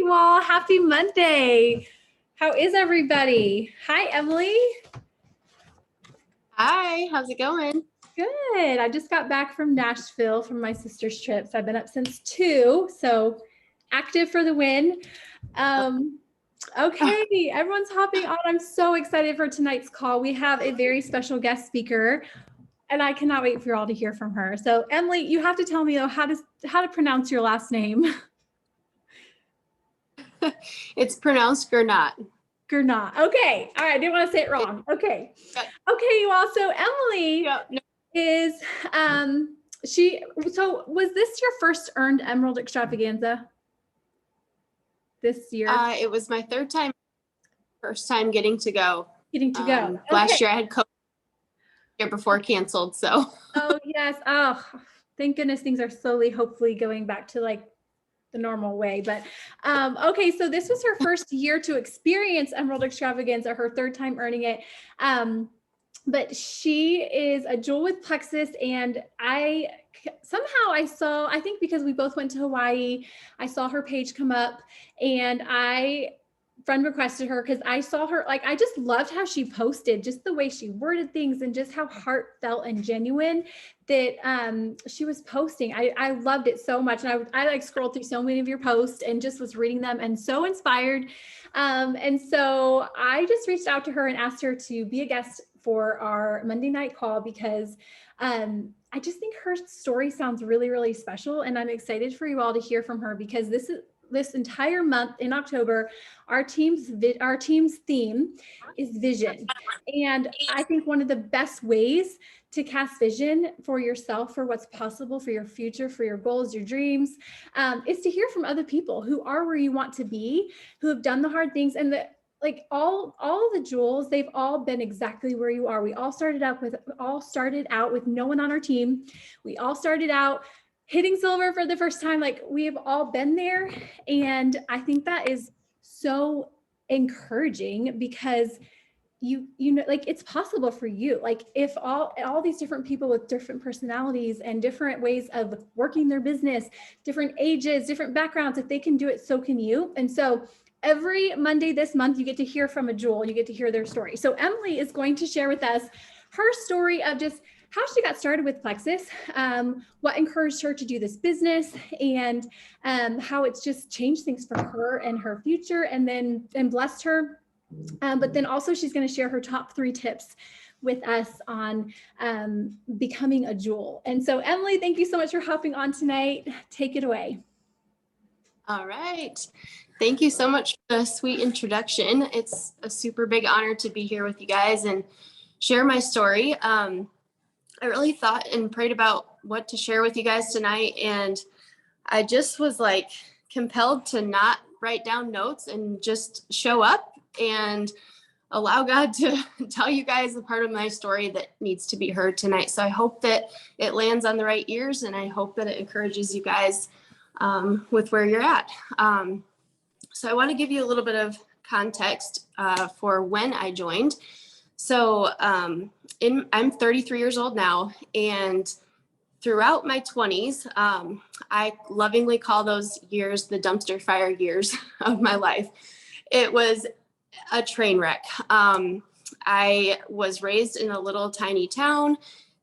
you all. Happy Monday. How is everybody? Hi, Emily. Hi, how's it going? Good. I just got back from Nashville from my sister's trip. So I've been up since 2, so active for the win. Okay, everyone's hopping on. I'm so excited for tonight's call. We have a very special guest speaker, and I cannot wait for you all to hear from her. So Emily, you have to tell me though how to pronounce your last name. It's pronounced Gernaat. Gernaat. Okay. All right. I didn't want to say it wrong. Okay. Yep. Okay, you all. So Emily is so was this your first earned Emerald Extravaganza this year? It was my first time getting to go. Okay. Last year I had COVID year before canceled. So oh yes. Oh, thank goodness things are slowly, hopefully going back to like the normal way. But okay, so this was her first year to experience Emerald Extravaganza, her third time earning it. But she is a jewel with plexus, and I think because we both went to Hawaii, I saw her page come up, and I friend requested her because I saw her, like, I just loved how she posted, just the way she worded things and just how heartfelt and genuine that she was posting. I loved it so much. And I like scrolled through so many of your posts and just was reading them and so inspired. And so I just reached out to her and asked her to be a guest for our Monday night call because I just think her story sounds really, really special. And I'm excited for you all to hear from her because this entire month in October, our team's theme is vision. And I think one of the best ways to cast vision for yourself, for what's possible, for your future, for your goals, your dreams, is to hear from other people who are where you want to be, who have done the hard things, and all the jewels, they've all been exactly where you are. We all started out with no one on our team. We all started out hitting silver for the first time. Like, we've all been there. And I think that is so encouraging because you know, like, it's possible for you. Like, if all these different people with different personalities and different ways of working their business, different ages, different backgrounds, if they can do it, so can you. And so every Monday this month, you get to hear from a jewel, you get to hear their story. So Emily is going to share with us her story of just how she got started with Plexus, what encouraged her to do this business, and how it's just changed things for her and her future, and blessed her. But then also she's going to share her top 3 tips with us on becoming a jewel. And so Emily, thank you so much for hopping on tonight. Take it away. all right. Thank you so much for the sweet introduction. It's a super big honor to be here with you guys and share my story. I really thought and prayed about what to share with you guys tonight. And I just was like compelled to not write down notes and just show up and allow God to tell you guys the part of my story that needs to be heard tonight. So I hope that it lands on the right ears, and I hope that it encourages you guys with where you're at. So I want to give you a little bit of context for when I joined. So I'm 33 years old now, and throughout my 20s, I lovingly call those years the dumpster fire years of my life. It was a train wreck. I was raised in a little tiny town,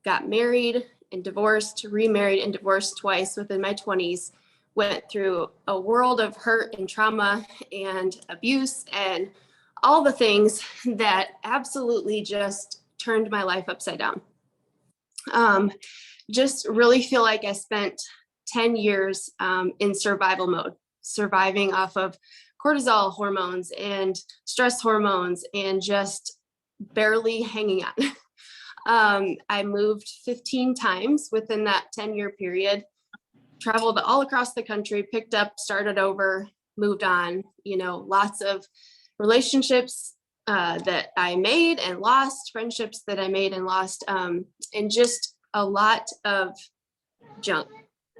got married and divorced, remarried and divorced twice within my 20s, went through a world of hurt and trauma and abuse and all the things that absolutely just turned my life upside down. Just really feel like I spent 10 years in survival mode, surviving off of cortisol hormones and stress hormones and just barely hanging on. I moved 15 times within that 10-year period, traveled all across the country, picked up, started over, moved on, lots of relationships that I made and lost, friendships that I made and lost, and just a lot of junk,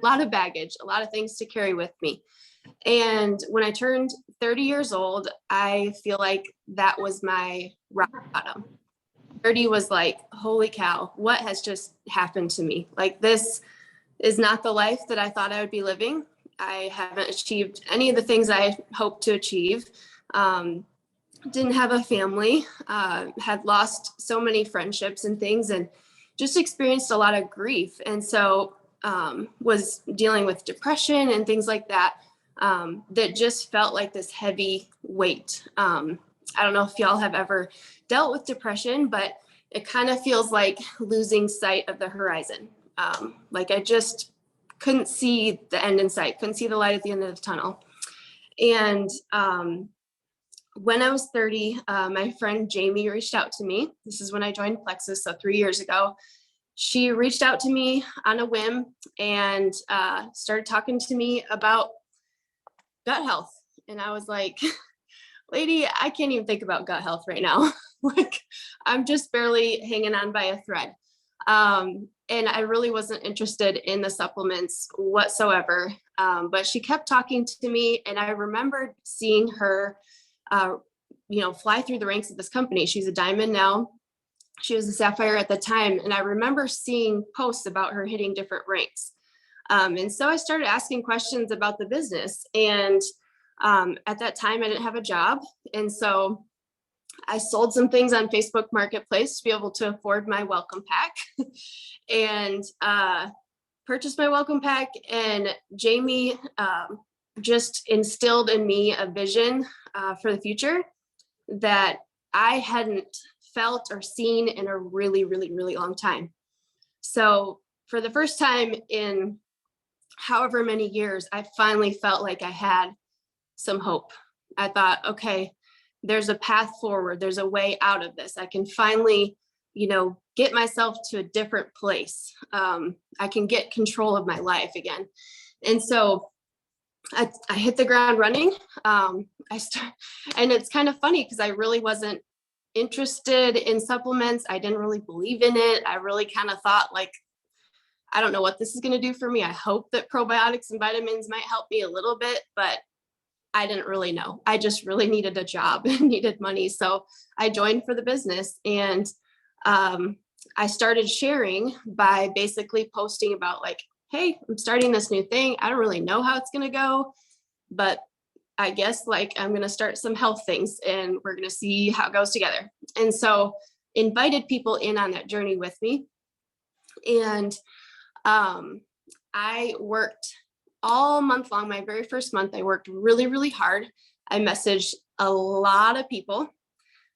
a lot of baggage, a lot of things to carry with me. And when I turned 30 years old, I feel like that was my rock bottom. 30 was like, holy cow, what has just happened to me? Like, this is not the life that I thought I would be living. I haven't achieved any of the things I hoped to achieve. Didn't have a family, had lost so many friendships and things, and just experienced a lot of grief. And so was dealing with depression and things like that, that just felt like this heavy weight. I don't know if y'all have ever dealt with depression, but it kind of feels like losing sight of the horizon. Like I just couldn't see the end in sight, couldn't see the light at the end of the tunnel. And when I was 30, my friend Jamie reached out to me. This is when I joined Plexus, so 3 years ago. She reached out to me on a whim and started talking to me about gut health. And I was like, lady, I can't even think about gut health right now. Like, I'm just barely hanging on by a thread. And I really wasn't interested in the supplements whatsoever. But she kept talking to me, and I remembered seeing her fly through the ranks of this company. She's a diamond now. She was a sapphire at the time. And I remember seeing posts about her hitting different ranks. And so I started asking questions about the business. And at that time, I didn't have a job. And so I sold some things on Facebook Marketplace to be able to afford my welcome pack and purchased my welcome pack. And Jamie just instilled in me a vision for the future that I hadn't felt or seen in a really, really, really long time. So for the first time in however many years, I finally felt like I had some hope. I thought, okay, there's a path forward. There's a way out of this. I can finally, get myself to a different place. I can get control of my life again. And so I hit the ground running. And it's kind of funny because I really wasn't interested in supplements. I didn't really believe in it. I really kind of thought like, I don't know what this is going to do for me. I hope that probiotics and vitamins might help me a little bit, but I didn't really know. I just really needed a job and needed money. So I joined for the business, and I started sharing by basically posting about like, hey, I'm starting this new thing. I don't really know how it's going to go, but I guess like I'm going to start some health things and we're going to see how it goes together. And so invited people in on that journey with me. And I worked all month long. My very first month, I worked really, really hard. I messaged a lot of people.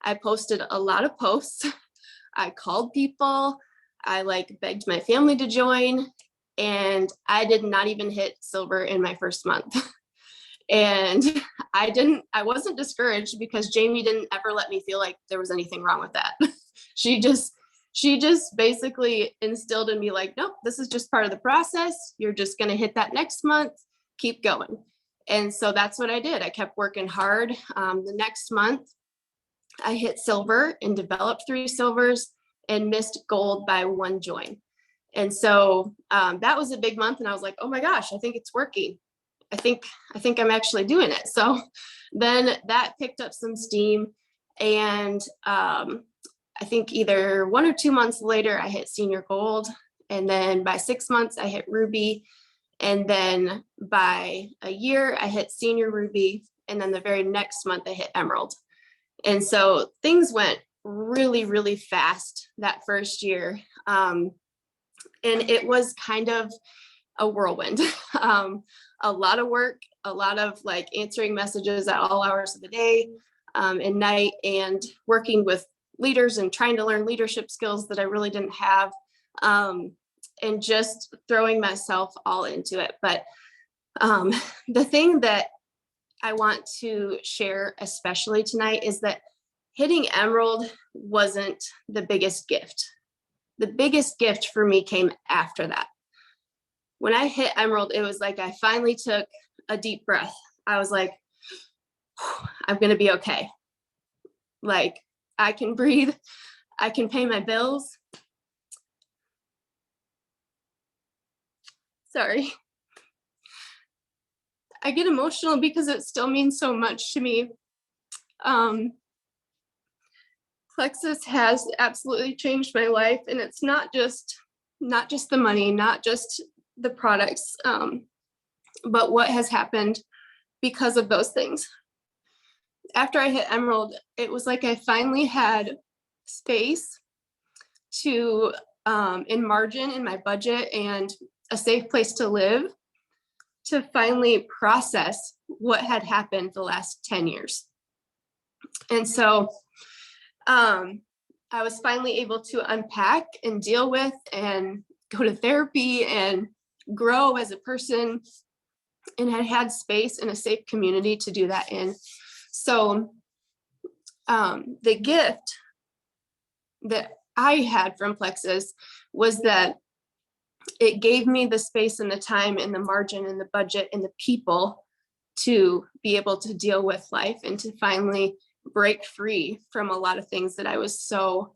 I posted a lot of posts. I called people. I begged my family to join, and I did not even hit silver in my first month. And I wasn't discouraged because Jamie didn't ever let me feel like there was anything wrong with that. She just basically instilled in me like, nope, this is just part of the process. You're just going to hit that next month, keep going. And so that's what I did. I kept working hard. The next month I hit silver and developed 3 silvers and missed gold by 1 join. And so that was a big month. And I was like, oh my gosh, I think it's working. I think I'm actually doing it. So then that picked up some steam. And I think either 1 or 2 months later, I hit senior gold. And then by 6 months, I hit ruby. And then by a year, I hit senior ruby. And then the very next month, I hit emerald. And so things went really, really fast that first year. And it was kind of a whirlwind. A lot of work, a lot of answering messages at all hours of the day and night, and working with leaders and trying to learn leadership skills that I really didn't have, and just throwing myself all into it. But the thing that I want to share, especially tonight, is that hitting emerald wasn't the biggest gift. The biggest gift for me came after that. When I hit emerald, it was like I finally took a deep breath. I was like, I'm going to be okay. Like, I can breathe. I can pay my bills. Sorry. I get emotional because it still means so much to me. Plexus has absolutely changed my life, and it's not just the money, not just the products. but what has happened because of those things. After I hit Emerald, it was like I finally had space to, in margin in my budget and a safe place to live, to finally process what had happened the last 10 years. And so I was finally able to unpack and deal with and go to therapy and grow as a person, and had space in a safe community to do that in. So the gift that I had from Plexus was that it gave me the space and the time and the margin and the budget and the people to be able to deal with life and to finally break free from a lot of things that I was so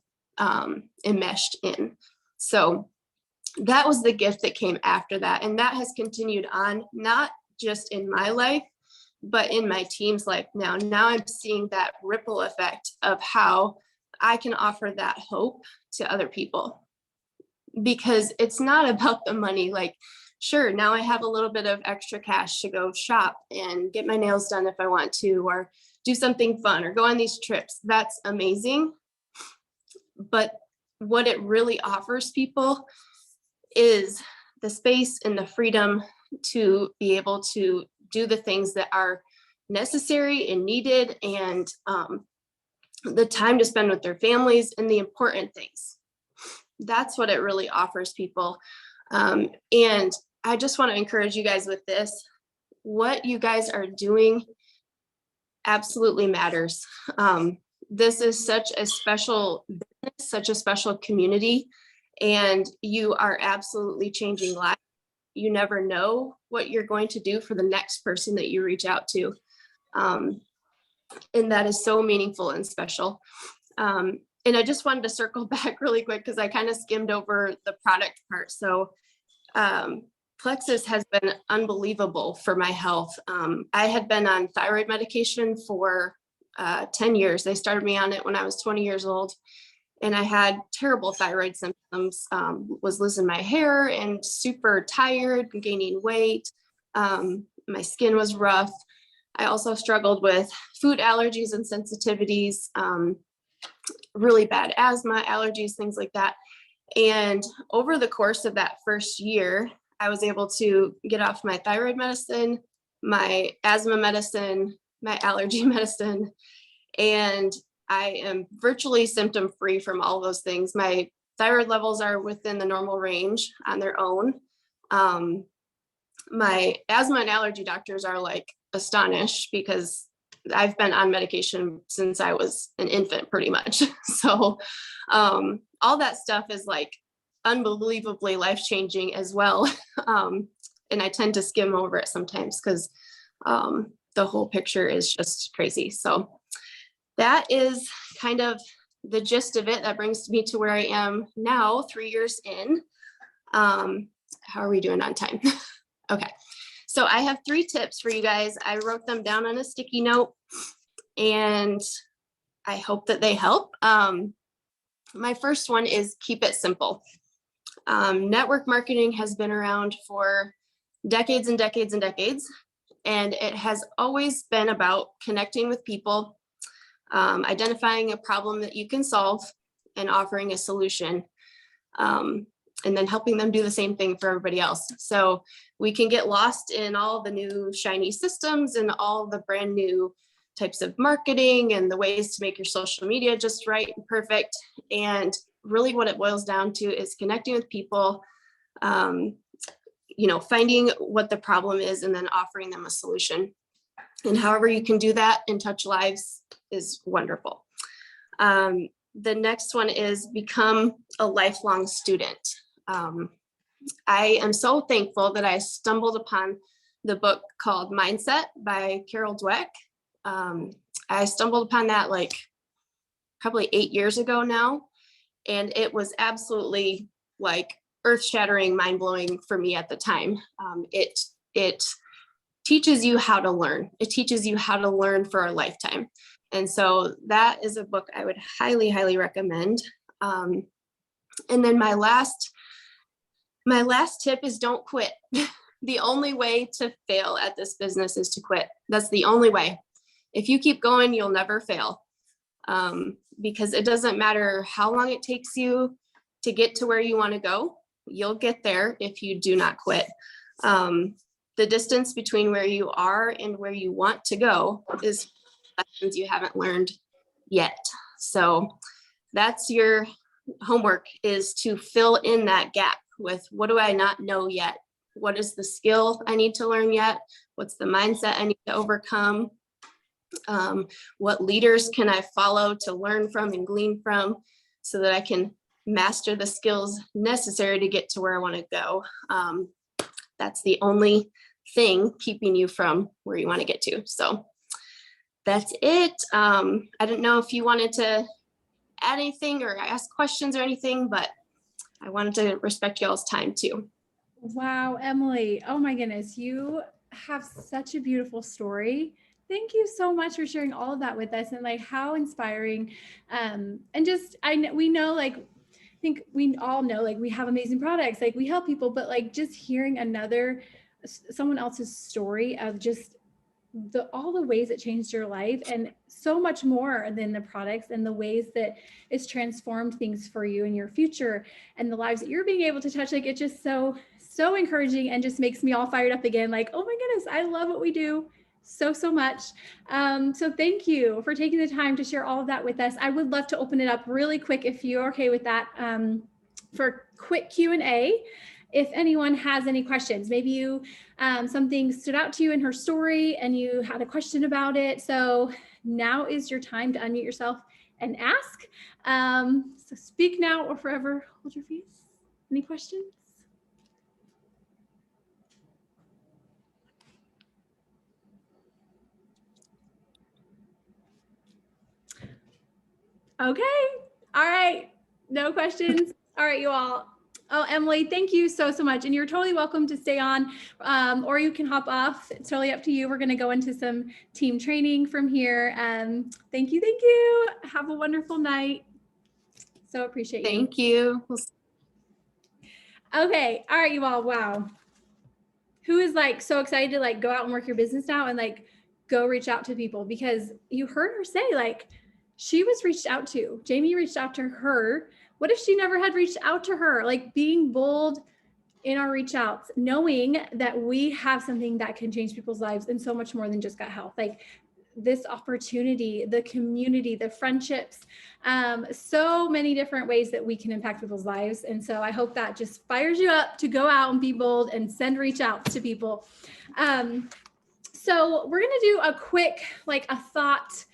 enmeshed in. So that was the gift that came after that. And that has continued on, not just in my life, but in my team's life now. Now I'm seeing that ripple effect of how I can offer that hope to other people, because it's not about the money. Like, sure, now I have a little bit of extra cash to go shop and get my nails done if I want to, or do something fun, or go on these trips. That's amazing. But what it really offers people is the space and the freedom to be able to do the things that are necessary and needed, and the time to spend with their families and the important things. That's what it really offers people. And I just want to encourage you guys with this. What you guys are doing absolutely matters. This is such a special business, such a special community, and you are absolutely changing lives. You never know what you're going to do for the next person that you reach out to. And that is so meaningful and special. And I just wanted to circle back really quick because I kind of skimmed over the product part. So Plexus has been unbelievable for my health. I had been on thyroid medication for 10 years. They started me on it when I was 20 years old. And I had terrible thyroid symptoms, was losing my hair and super tired, gaining weight. My skin was rough. I also struggled with food allergies and sensitivities, really bad asthma, allergies, things like that. And over the course of that first year, I was able to get off my thyroid medicine, my asthma medicine, my allergy medicine, and I am virtually symptom free from all those things. My thyroid levels are within the normal range on their own. My asthma and allergy doctors are like astonished because I've been on medication since I was an infant pretty much. So all that stuff is like unbelievably life-changing as well. And I tend to skim over it sometimes because the whole picture is just crazy. So that is kind of the gist of it. That brings me to where I am now, 3 years in. How are we doing on time? Okay. So I have 3 tips for you guys. I wrote them down on a sticky note and I hope that they help. My first one is keep it simple. Network marketing has been around for decades and decades and decades, and it has always been about connecting with people, identifying a problem that you can solve and offering a solution, and then helping them do the same thing for everybody else. So we can get lost in all the new shiny systems and all the brand new types of marketing and the ways to make your social media just right and perfect. And really what it boils down to is connecting with people, finding what the problem is and then offering them a solution. And however you can do that and touch lives is wonderful. The next one is become a lifelong student. I am so thankful that I stumbled upon the book called Mindset by Carol Dweck. I stumbled upon that like probably 8 years ago now, and it was absolutely like earth-shattering, mind-blowing for me at the time. It teaches you how to learn. It teaches you how to learn for a lifetime. And so that is a book I would highly, highly recommend. And then my last tip is don't quit. the only way to fail at this business is to quit. That's the only way. If you keep going, you'll never fail. Because it doesn't matter how long it takes you to get to where you want to go, you'll get there if you do not quit. The distance between where you are and where you want to go is lessons you haven't learned yet. So that's your homework, is to fill in that gap with, what do I not know yet? What is the skill I need to learn yet? What's the mindset I need to overcome? What leaders can I follow to learn from and glean from so that I can master the skills necessary to get to where I want to go? That's the only thing keeping you from where you want to get to. So that's it. I didn't know if you wanted to add anything or ask questions or anything, but I wanted to respect y'all's time too. Wow, Emily. Oh my goodness. You have such a beautiful story. Thank you so much for sharing all of that with us, and like how inspiring. And just, we know, like, I think we all know, like, we have amazing products, like we help people, but like just hearing someone else's story of just all the ways it changed your life, and so much more than the products, and the ways that it's transformed things for you in your future and the lives that you're being able to touch. Like, it's just so encouraging, and just makes me all fired up again. Like, oh my goodness, I love what we do so much. So thank you for taking the time to share all of that with us. I would love to open it up really quick, if you're okay with that, for quick Q&A. If anyone has any questions, maybe you something stood out to you in her story and you had a question about it. So now is your time to unmute yourself and ask. So speak now or forever hold your peace. Any questions? Okay. All right. No questions. All right, you all. Oh, Emily, thank you so much. And you're totally welcome to stay on, or you can hop off. It's totally up to you. We're going to go into some team training from here. Thank you. Thank you. Have a wonderful night. So appreciate you. Thank you. Okay. All right, you all. Wow. Who is like so excited to like go out and work your business now and like go reach out to people? Because you heard her say, like, she was reached out to. Jamie reached out to her. What if she never had reached out to her? Like, being bold in our reach outs, knowing that we have something that can change people's lives, and so much more than just gut health. Like, this opportunity, the community, the friendships, so many different ways that we can impact people's lives. And so I hope that just fires you up to go out and be bold and send reach outs to people. So we're going to do a quick, like, a thought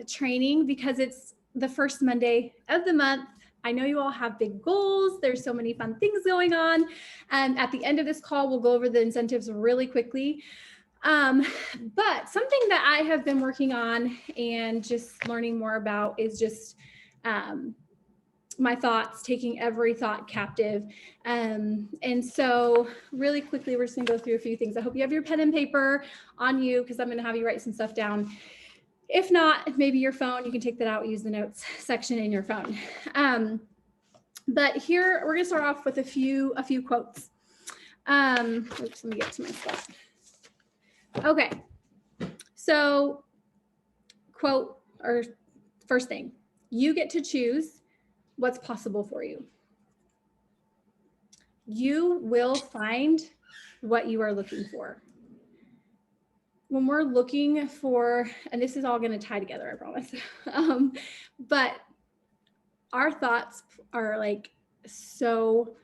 training, because it's the first Monday of the month. I know you all have big goals. There's so many fun things going on. And at the end of this call, we'll go over the incentives really quickly. But something that I have been working on and just learning more about is just my thoughts, taking every thought captive. And so really quickly, we're just gonna go through a few things. I hope you have your pen and paper on you, because I'm gonna have you write some stuff down. If not, maybe your phone, you can take that out, use the notes section in your phone. But here, we're gonna start off with a few quotes. Oops, let me get to my spot. Okay, so quote, or first thing, you get to choose what's possible for you. You will find what you are looking for. When we're looking for, and this is all going to tie together, I promise, but our thoughts are like so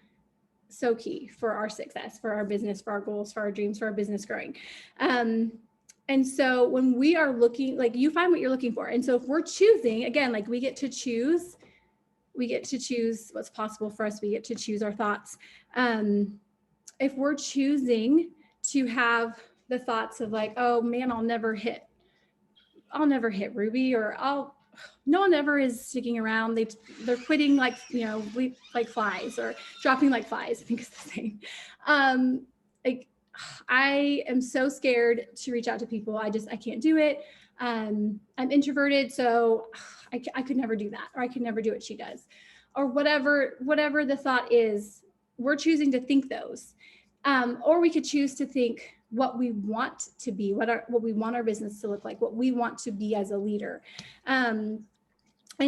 key for our success, for our business, for our goals, for our dreams, for our business growing. And so when we are looking, like, you find what you're looking for. And so if we're choosing, again, like, we get to choose what's possible for us. We get to choose our thoughts. If we're choosing to have the thoughts of like, oh man, I'll never hit Ruby, or no one ever is sticking around. They're quitting like, like flies, or dropping like flies. I think it's the same. Like, I am so scared to reach out to people. I can't do it. I'm introverted, so I could never do that, or I could never do what she does, or whatever the thought is. We're choosing to think those. Or we could choose to think what we want to be, what we want our business to look like, what we want to be as a leader. And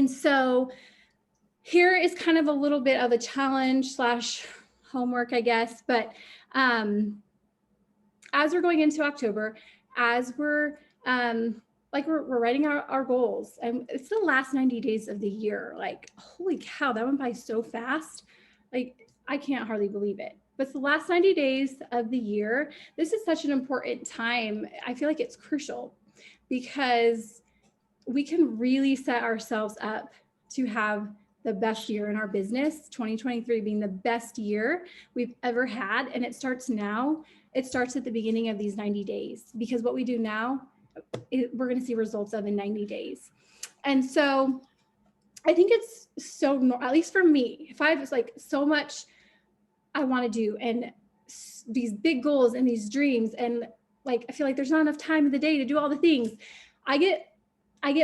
so here is kind of a little bit of a challenge / homework, I guess. But as we're going into October, as we're we're writing our goals, and it's the last 90 days of the year. Like, holy cow, that went by so fast. Like, I can't hardly believe it. But it's the last 90 days of the year. This is such an important time. I feel like it's crucial because we can really set ourselves up to have the best year in our business, 2023 being the best year we've ever had. And it starts now. It starts at the beginning of these 90 days, because what we do now, we're going to see results of in 90 days. And so I think it's so, at least for me, if I have like so much I want to do and these big goals and these dreams, and like I feel like there's not enough time in the day to do all the things, I get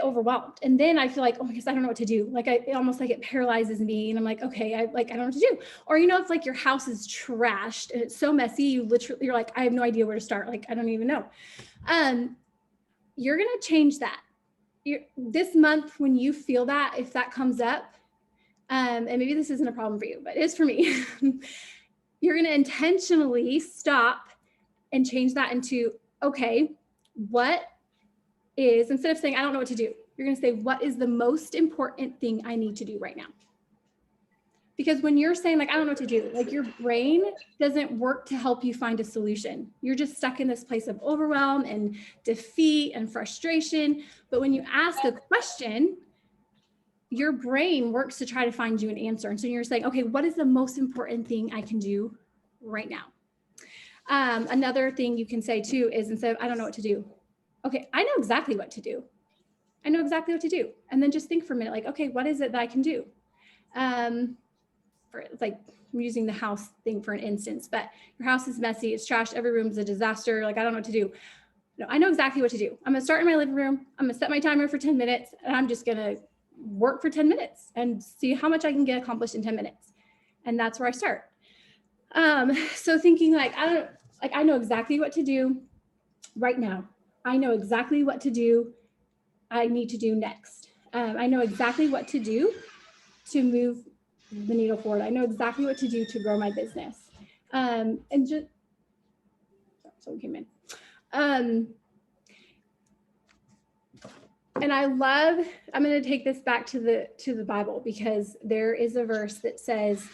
overwhelmed. And then I feel like, oh my gosh, I don't know what to do. Like it almost like it paralyzes me. And I'm like, okay, I don't know what to do. Or, if like your house is trashed and it's so messy, you're like, I have no idea where to start. Like, I don't even know. You're going to change that. This month, when you feel that, if that comes up, and maybe this isn't a problem for you, but it is for me, you're going to intentionally stop and change that into, okay, what is, instead of saying, I don't know what to do, you're going to say, what is the most important thing I need to do right now? Because when you're saying like, I don't know what to do, like your brain doesn't work to help you find a solution. You're just stuck in this place of overwhelm and defeat and frustration. But when you ask a question, your brain works to try to find you an answer. And so you're saying, okay, what is the most important thing I can do right now? Another thing you can say too is, instead of, I don't know what to do, okay, I know exactly what to do. I know exactly what to do. And then just think for a minute, like, okay, what is it that I can do? For like, I'm using the house thing for an instance, but your house is messy, it's trashed, every room's a disaster. Like, I don't know what to do. No, I know exactly what to do. I'm gonna start in my living room. I'm gonna set my timer for 10 minutes and I'm just gonna work for 10 minutes and see how much I can get accomplished in 10 minutes. And that's where I start. So thinking like, I know exactly what to do right now. I know exactly what to do. I need to do next. I know exactly what to do to move the needle forward. I know exactly what to do to grow my business. And just, someone came in. And I'm going to take this back to the Bible, because there is a verse that says,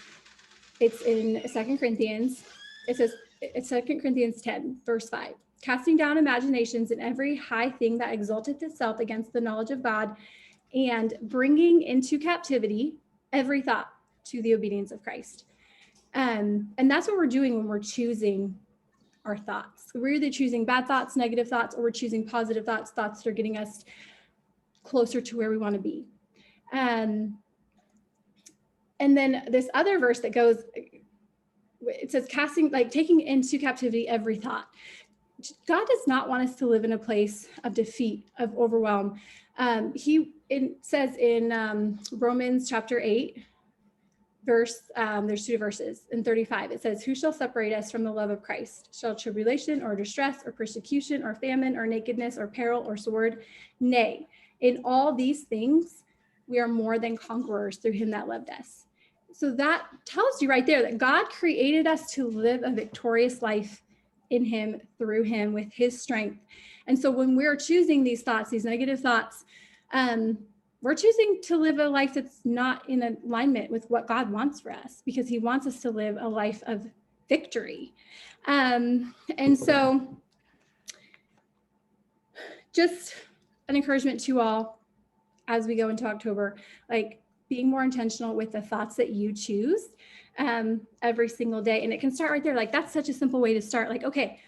it's in 2 Corinthians. It says, it's 2 Corinthians 10, verse 5. Casting down imaginations and every high thing that exalteth itself against the knowledge of God, and bringing into captivity every thought to the obedience of Christ. And that's what we're doing when we're choosing our thoughts. We're either choosing bad thoughts, negative thoughts, or we're choosing positive thoughts that are getting us closer to where we want to be. And then this other verse that goes, it says taking into captivity every thought. God does not want us to live in a place of defeat, of overwhelm. It says in Romans chapter 8, there's 2 verses in 35. It says, who shall separate us from the love of Christ? Shall tribulation or distress or persecution or famine or nakedness or peril or sword? Nay, in all these things, we are more than conquerors through him that loved us. So that tells you right there that God created us to live a victorious life in him, through him, with his strength. And so when we're choosing these thoughts, these negative thoughts, we're choosing to live a life that's not in alignment with what God wants for us, because he wants us to live a life of victory. And so just an encouragement to all as we go into October, like being more intentional with the thoughts that you choose every single day. And it can start right there. Like, that's such a simple way to start. Like, okay,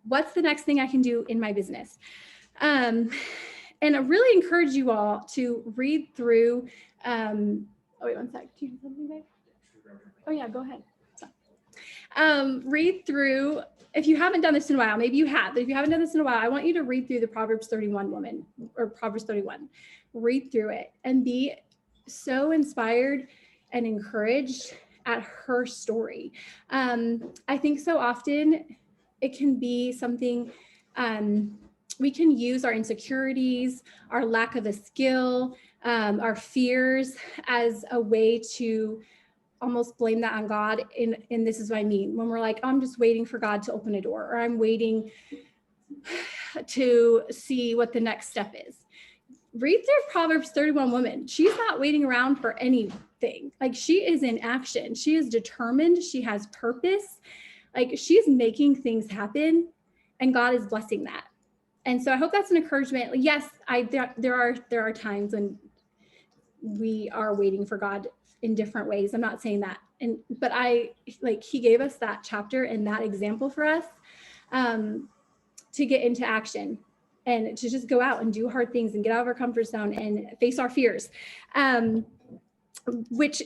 what's the next thing I can do in my business? And I really encourage you all to read through, oh, wait, one sec. Do you have something there? Oh yeah, go ahead. Read through, if you haven't done this in a while, maybe you have, but if you haven't done this in a while, I want you to read through the Proverbs 31 woman, or Proverbs 31. Read through it and be so inspired and encouraged at her story. I think so often it can be something we can use our insecurities, our lack of a skill, our fears as a way to almost blame that on God. And this is what I mean when we're like, oh, I'm just waiting for God to open a door, or I'm waiting to see what the next step is. Read through Proverbs 31 woman. She's not waiting around for anything. Like, she is in action. She is determined. She has purpose. Like, she's making things happen, and God is blessing that. And so I hope that's an encouragement. Yes, there are times when we are waiting for God in different ways. I'm not saying that. But he gave us that chapter and that example for us to get into action and to just go out and do hard things and get out of our comfort zone and face our fears, which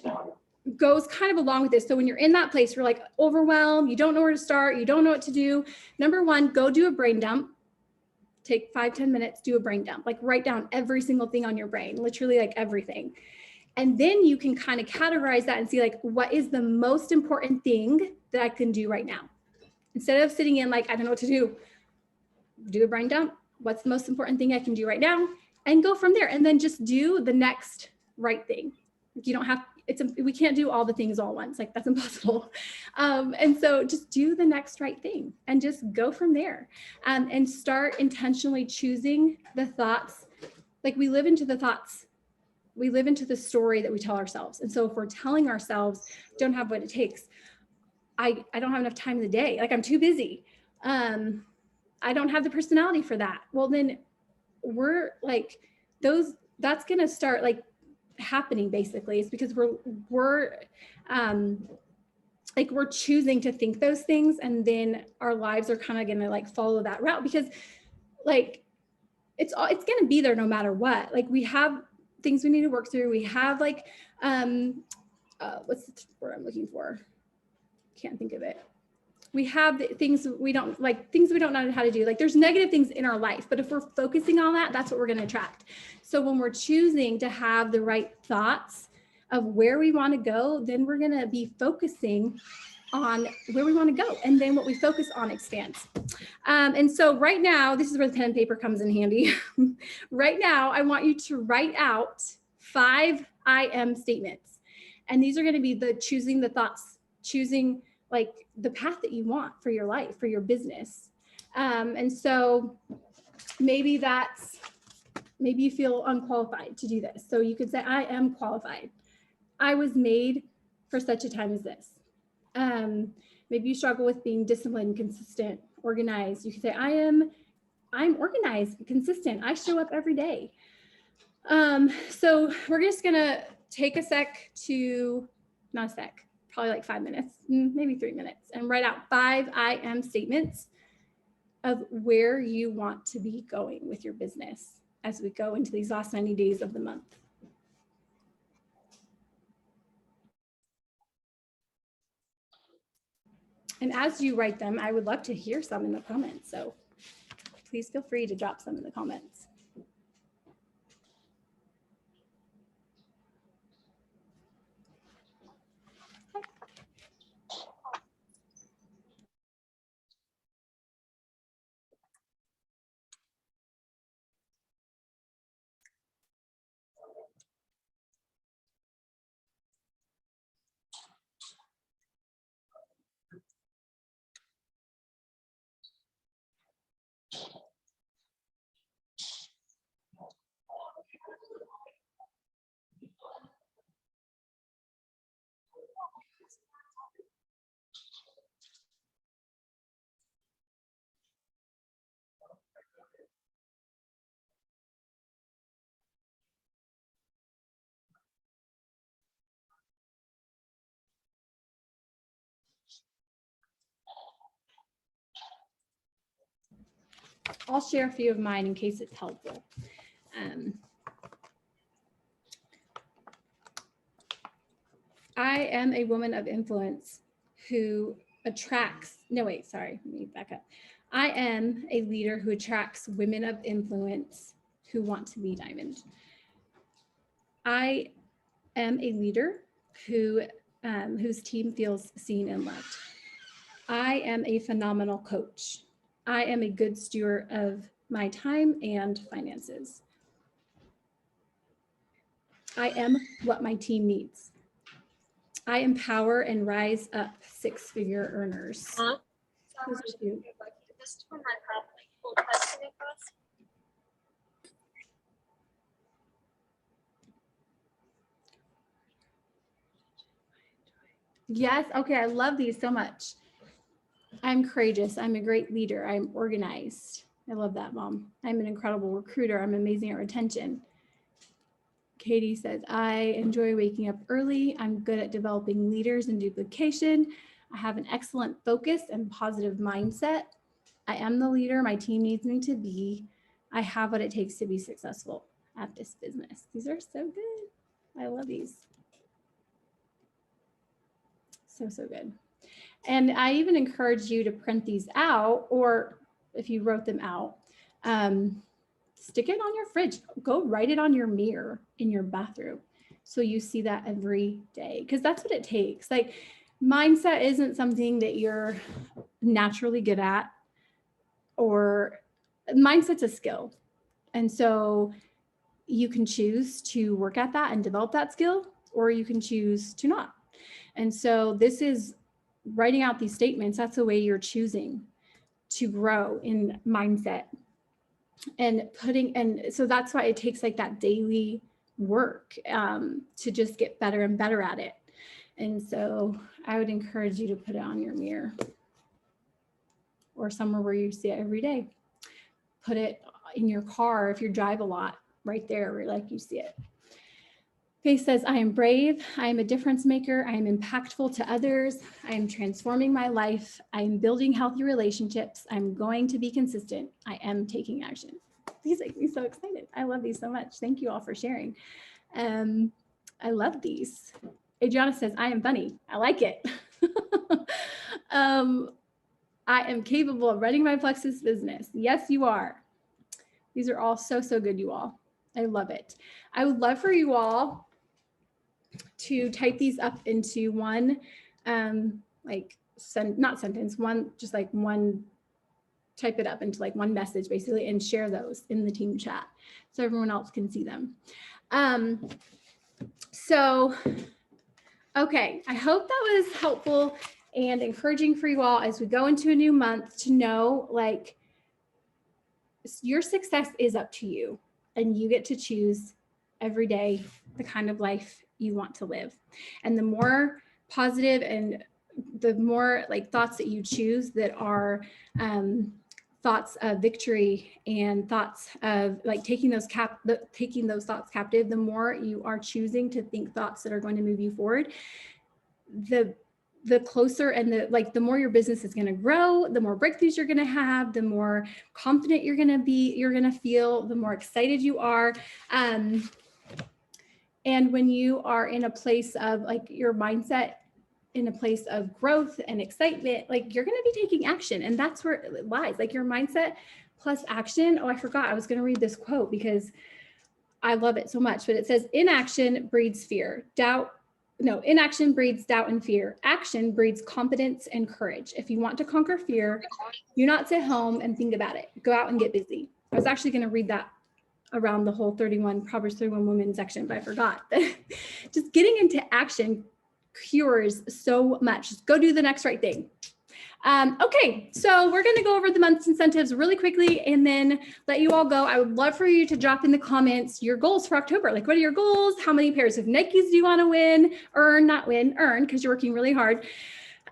goes kind of along with this. So when you're in that place, you're like overwhelmed, you don't know where to start, you don't know what to do. Number one, go do a brain dump. Take 5-10 minutes, do a brain dump, like write down every single thing on your brain, literally like everything. And then you can kind of categorize that and see like, what is the most important thing that I can do right now? Instead of sitting in like, I don't know what to do a brain dump. What's the most important thing I can do right now? And go from there. And then just do the next right thing. You don't have, we can't do all the things all at once. Like, that's impossible. And so just do the next right thing and just go from there, and start intentionally choosing the thoughts. Like, we live into the thoughts. We live into the story that we tell ourselves. And so if we're telling ourselves, don't have what it takes, I don't have enough time in the day, like I'm too busy, I don't have the personality for that. Well, then we're like, that's going to start like happening basically. It's because we're choosing to think those things, and then our lives are kind of going to like follow that route, because like it's going to be there no matter what. Like, we have things we need to work through. We have like what's the word I'm looking for? Can't think of it. We have things we don't like, things we don't know how to do. Like, there's negative things in our life, but if we're focusing on that, that's what we're going to attract. So when we're choosing to have the right thoughts of where we want to go, then we're going to be focusing on where we want to go. And then what we focus on expands. And so right now, this is where the pen and paper comes in handy. Right now, I want you to write out 5 I am statements. And these are going to be choosing the thoughts, choosing like the path that you want for your life, for your business. And so maybe you feel unqualified to do this. So you could say, I am qualified. I was made for such a time as this. Maybe you struggle with being disciplined, consistent, organized. You could say, I'm organized, consistent. I show up every day. So we're just gonna take probably like 5 minutes, maybe 3 minutes, and write out 5 I am statements of where you want to be going with your business as we go into these last 90 days of the month. And as you write them, I would love to hear some in the comments. So please feel free to drop some in the comments. I'll share a few of mine in case it's helpful. I am a woman of influence who attracts, no, wait, sorry, let me back up. I am a leader who attracts women of influence who want to be diamond. I am a leader who whose team feels seen and loved. I am a phenomenal coach. I am a good steward of my time and finances. I am what my team needs. I empower and rise up six-figure earners. Those are few. Yes, okay, I love these so much. I'm courageous. I'm a great leader. I'm organized. I love that, Mom. I'm an incredible recruiter. I'm amazing at retention. Katie says, I enjoy waking up early. I'm good at developing leaders and duplication. I have an excellent focus and positive mindset. I am the leader my team needs me to be. I have what it takes to be successful at this business. These are so good. I love these. So, so good. And I even encourage you to print these out, or if you wrote them out, stick it on your fridge. Go write it on your mirror in your bathroom so you see that every day, because that's what it takes. Like, mindset isn't something that you're naturally good at, or mindset's a skill. And so you can choose to work at that and develop that skill, or you can choose to not. And so this is writing out these statements. That's the way you're choosing to grow in mindset and putting, and so that's why it takes like that daily work to just get better and better at it. And so I would encourage you to put it on your mirror or somewhere where you see it every day. Put it in your car if you drive a lot, right there where like you see it. Faith says, I am brave. I am a difference maker. I am impactful to others. I am transforming my life. I am building healthy relationships. I'm going to be consistent. I am taking action. These make me so excited. I love these so much. Thank you all for sharing. I love these. Adriana says, I am funny. I like it. I am capable of running my Plexus business. Yes, you are. These are all so, so good, you all. I love it. I would love for you all to type these up into one, not sentence, one, just like one, type it up into like one message basically, and share those in the team chat so everyone else can see them. Okay, I hope that was helpful and encouraging for you all as we go into a new month to know, like, your success is up to you and you get to choose every day the kind of life you want to live. And the more positive and the more like thoughts that you choose that are thoughts of victory and thoughts of like taking those thoughts captive, the more you are choosing to think thoughts that are going to move you forward, the closer and the more your business is going to grow, the more breakthroughs you're going to have, the more confident you're going to be, you're going to feel, the more excited you are. And when you are in a place of like your mindset, in a place of growth and excitement, like you're going to be taking action. And that's where it lies, like your mindset plus action. Oh, I forgot. I was going to read this quote because I love it so much, but it says, inaction breeds fear, inaction breeds doubt and fear. Action breeds confidence and courage. If you want to conquer fear, do not sit home and think about it. Go out and get busy. I was actually going to read that around the whole Proverbs 31 women section, but I forgot. Just getting into action cures so much. Just go do the next right thing. Okay, so we're going to go over the month's incentives really quickly and then let you all go. I would love for you to drop in the comments your goals for October. Like, what are your goals? How many pairs of Nikes do you want to earn because you're working really hard.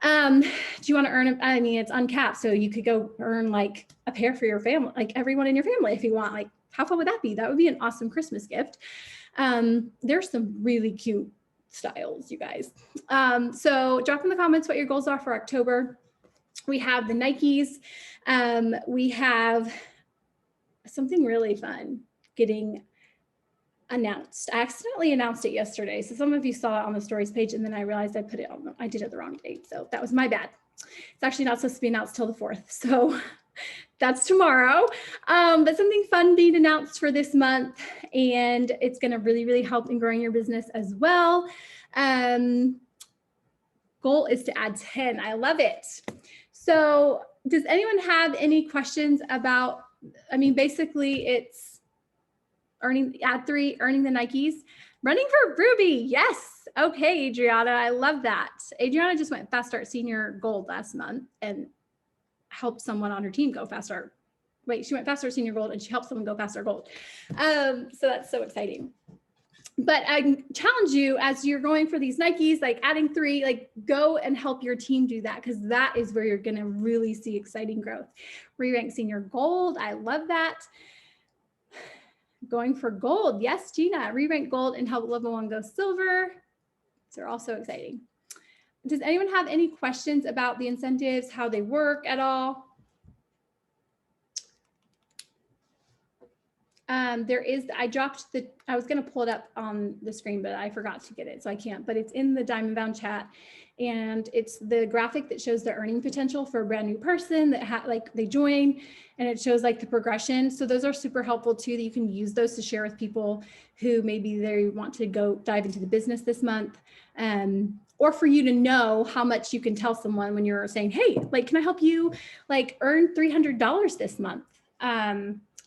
Do you want to earn, I mean, it's uncapped. So you could go earn like a pair for your family, like everyone in your family, if you want. Like, how fun would that be? That would be an awesome Christmas gift. There's some really cute styles, you guys. So drop in the comments what your goals are for October. We have the Nikes. We have something really fun getting announced. I accidentally announced it yesterday. So some of you saw it on the stories page and then I realized I did it the wrong date. So that was my bad. It's actually not supposed to be announced till the 4th. So that's tomorrow. But something fun being announced for this month, and it's going to really, really help in growing your business as well. Goal is to add 10. I love it. So does anyone have any questions about, I mean, basically it's add 3, earning the Nikes, running for Ruby. Yes. Okay, Adriana, I love that. Adriana just went Fast Start Senior Gold last month and helped someone on her team go Fast Start. Wait, she went Fast Start Senior Gold and she helped someone go Fast Start Gold. So that's so exciting. But I challenge you as you're going for these Nikes, like adding 3, like go and help your team do that, because that is where you're going to really see exciting growth. Re-rank Senior Gold. I love that. Going for gold. Yes, Gina, re-rank gold and help level 1 go silver. They're also exciting. Does anyone have any questions about the incentives, how they work at all? I was going to pull it up on the screen, but I forgot to get it, so I can't, but it's in the Diamond Bound chat. And it's the graphic that shows the earning potential for a brand new person that they join, and it shows like the progression. So those are super helpful too, that you can use those to share with people who maybe they want to go dive into the business this month. Or for you to know how much you can tell someone when you're saying, hey, like, can I help you like earn $300 this month?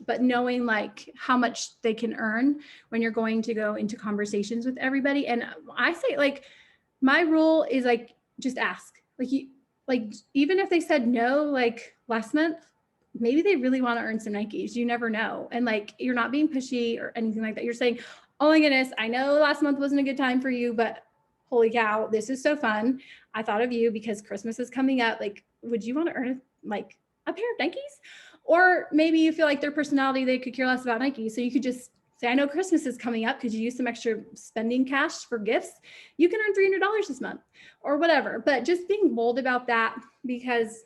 But knowing like how much they can earn when you're going to go into conversations with everybody. And I say, like, my rule is like, just ask. Like even if they said no, like last month, maybe they really want to earn some Nikes. You never know. And like, you're not being pushy or anything like that. You're saying, oh my goodness, I know last month wasn't a good time for you, but holy cow, this is so fun. I thought of you because Christmas is coming up. Like, would you want to earn like a pair of Nikes? Or maybe you feel like their personality, they could care less about Nike. So you could just say, I know Christmas is coming up. Could you use some extra spending cash for gifts? You can earn $300 this month or whatever. But just being bold about that, because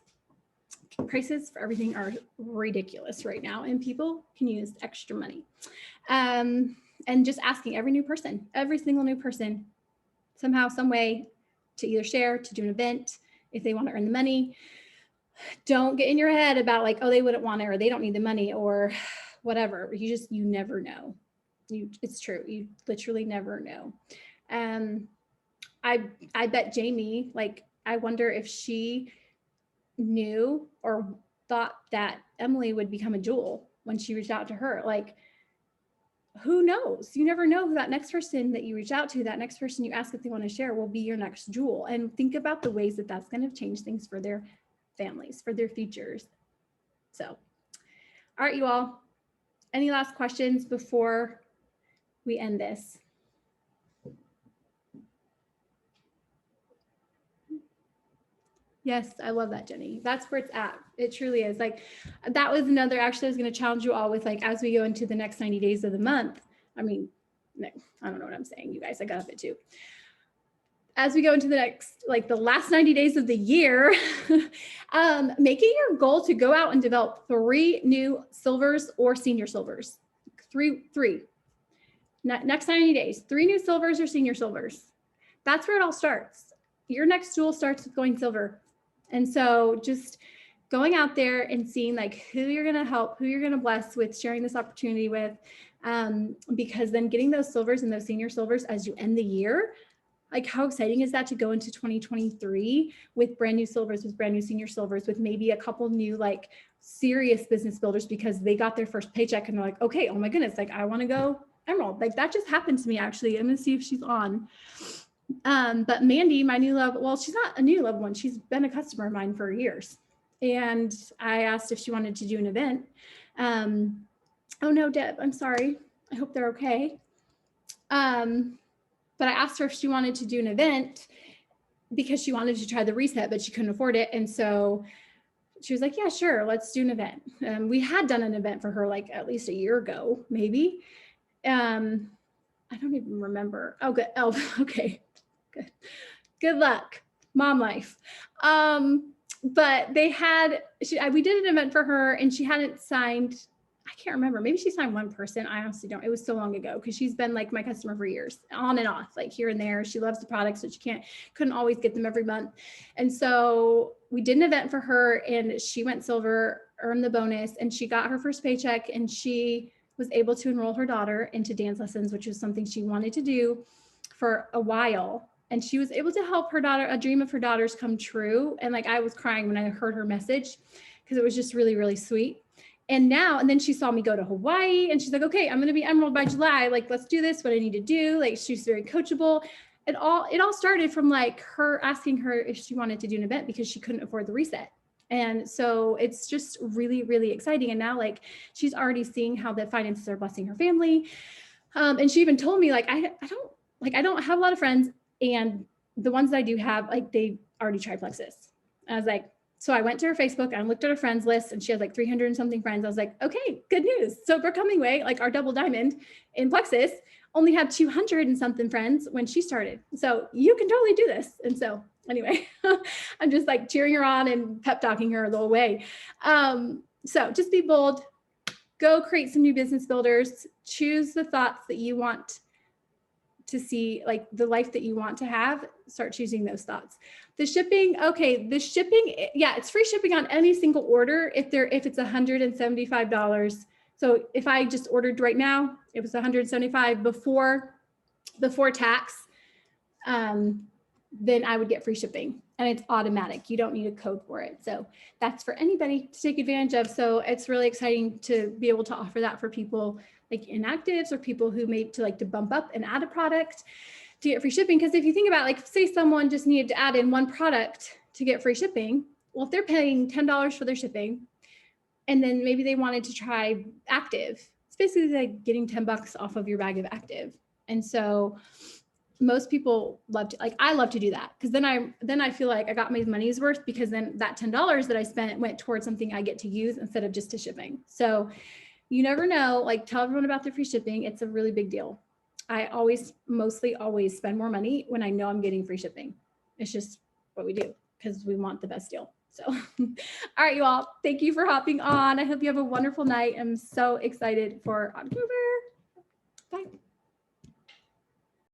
prices for everything are ridiculous right now and people can use extra money. And just asking every single new person, somehow, some way, to either share, to do an event, if they want to earn the money. Don't get in your head about like, oh, they wouldn't want it or they don't need the money or whatever. You never know. It's true. You literally never know. I bet Jamie, like, I wonder if she knew or thought that Emily would become a jewel when she reached out to her. Like, who knows? You never know who that next person that you reach out to, that next person you ask if they want to share, will be your next jewel. And think about the ways that that's going to change things for their families, for their futures. So, all right, you all, any last questions before we end this? Yes, I love that, Jenny. That's where it's at. It truly is. Like, that was another, actually, I was going to challenge you all with, like, as we go into the next 90 days of the month. I mean, I don't know what I'm saying, you guys. I got it too. As we go into the next, like the last 90 days of the year, making your goal to go out and develop 3 new silvers or senior silvers. Three. Next 90 days, 3 new silvers or senior silvers. That's where it all starts. Your next jewel starts with going silver. And so just going out there and seeing like who you're going to help, who you're going to bless with sharing this opportunity with, because then getting those silvers and those senior silvers as you end the year, like how exciting is that to go into 2023 with brand new silvers, with brand new senior silvers, with maybe a couple new like serious business builders because they got their first paycheck and they're like, okay, oh my goodness, like I want to go emerald. Like that just happened to me actually. I'm going to see if she's on. But Mandy, my new love, well, she's not a new loved one. She's been a customer of mine for years. And I asked if she wanted to do an event. Oh no, Deb, I'm sorry. I hope they're okay. But I asked her if she wanted to do an event because she wanted to try the reset, but she couldn't afford it. And so she was like, yeah, sure, let's do an event. We had done an event for her like at least a year ago, maybe. I don't even remember. Oh, good. Oh, okay. Good luck, mom life. But we did an event for her and she hadn't signed, I can't remember. Maybe she signed one person. I honestly don't. It was so long ago because she's been like my customer for years, on and off, like here and there. She loves the products, but she couldn't always get them every month. And so we did an event for her and she went silver, earned the bonus, and she got her first paycheck and she was able to enroll her daughter into dance lessons, which was something she wanted to do for a while. and she was able to help her daughter, a dream of her daughter's come true. And like, I was crying when I heard her message because it was just really, really sweet. And then she saw me go to Hawaii and she's like, okay, I'm going to be Emerald by July. Like, let's do this, what I need to do. Like, she's very coachable. It all started from like her asking her if she wanted to do an event because she couldn't afford the reset. And so it's just really, really exciting. And now like she's already seeing how the finances are blessing her family. And she even told me like, I don't have a lot of friends, and the ones that I do have, like, they already tried Plexus. And I was like, so I went to her Facebook and looked at her friends list, and she had like 300 and something friends. I was like, okay, good news. So Brooke Hummingway, like our double diamond in Plexus, only had 200 and something friends when she started. So you can totally do this. And so anyway, I'm just like cheering her on and pep talking her the whole way. So just be bold, go create some new business builders, choose the thoughts that you want to see, like the life that you want to have, start choosing those thoughts. The shipping, yeah, it's free shipping on any single order if it's $175. So if I just ordered right now, it was $175 before tax, then I would get free shipping, and it's automatic. You don't need a code for it. So that's for anybody to take advantage of. So it's really exciting to be able to offer that for people like inactives or people who may to bump up and add a product to get free shipping. Because if you think about, like, say someone just needed to add in one product to get free shipping, well, if they're paying $10 for their shipping, and then maybe they wanted to try active, it's basically like getting $10 off of your bag of active. And so most people love to, like, I love to do that, because then I feel like I got my money's worth, because then that $10 that I spent went towards something I get to use instead of just to shipping. So you never know, like, tell everyone about the free shipping. It's a really big deal. I mostly always spend more money when I know I'm getting free shipping. It's just what we do because we want the best deal. So, all right, you all, thank you for hopping on. I hope you have a wonderful night. I'm so excited for October. Bye.